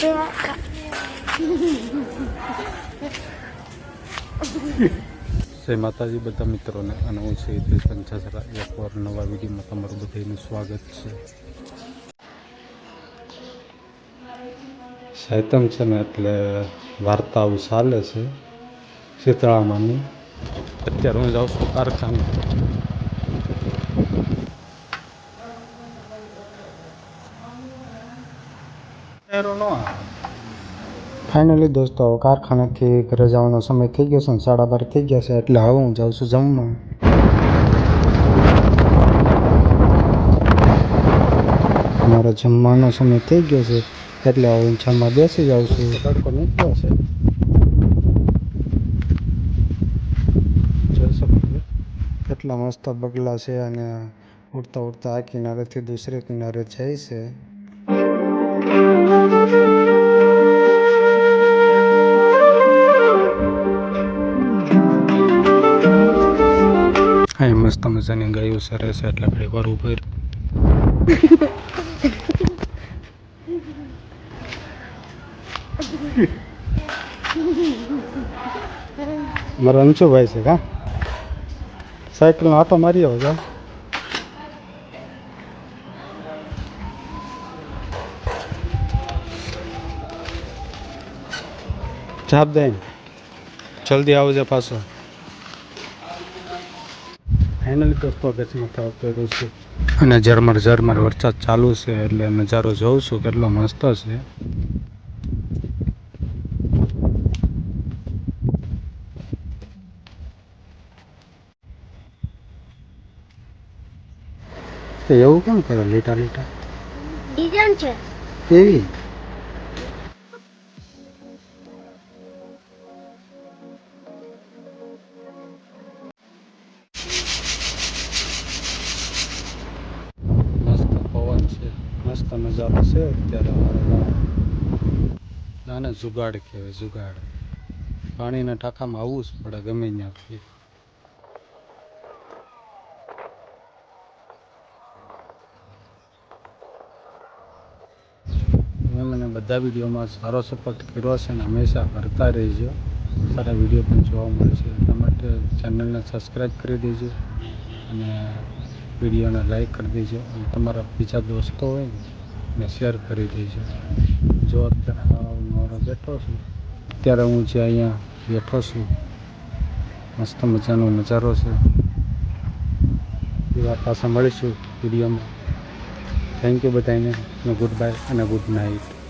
જય માતાજી બધા મિત્રોને, અને હું છે હિતેશ પંચાસરા. એકવાર નવા વિડીયોમાં તમારું બધાનું સ્વાગત છે. સાયતમ છે ને એટલે વાર્તાઓ ચાલે છે શીતળામાની. અત્યારે હું જાઉં છું કારખાને. ફાઇનલી દોસ્તો કારખાનેથી ઘરે જવાનો સમય થઈ ગયો છે ને 12:30 થઈ ગયા છે, એટલે હવે હું જાઉં છું જમવા. મારો જમવાનો સમય થઈ ગયો છે એટલે હવે હું જમવા બેસી જાઉં છું. તડકો નીકળ્યો છે, જોઈ શકો છો કેટલા મસ્ત બગલા છે, અને ઉડતા ઉડતા આ કિનારેથી દૂસરે કિનારે જાય છે. હા, મસ્ત મજાની ગાયો સરે છે એટલે ઘડી વાર ઉભર. મારા અંશુભાઈ છે કા સાયકલનો આટો મારી આવો જા. ચાપ દે, જલ્દી આવજે પાછો. ફાઇનલી દોસ્તો ગચમાં થવા કર્યું છે અને ઝરમર વરસાદ ચાલુ છે, એટલે નજારો જોઉં છું કેટલો મસ્ત છે. એવું કેમ કરે લીટા લીટા ડિઝાઇન છે એવી. મસ્ત પવન છે, મસ્ત નજારો છે અત્યારે અમારા ગામ. આને જુગાડ કહેવાય, જુગાડ. પાણીના ટાંકામાં આવવું જ પડે ગમે ત્યાંથી. મને બધા વિડીયોમાં સારો સપોર્ટ કર્યો છે ને હંમેશા કરતા રહેજો. સારા વિડીયો પણ જોવા મળે છે, એટલા માટે ચેનલને સબસ્ક્રાઈબ કરી દેજો અને વિડીયોને લાઈક કરી દેજો. અને તમારા બીજા દોસ્તો હોય ને શેર કરી દેજો. જો અત્યારે મારો બેઠો છું, અત્યારે હું જે અહીંયા બેઠો છું, મસ્ત મજાનો નજારો છે. એવા પાછા મળીશું વિડીયોમાં. થેન્ક યુ બધાને, ગુડ બાય અને ગુડ નાઇટ.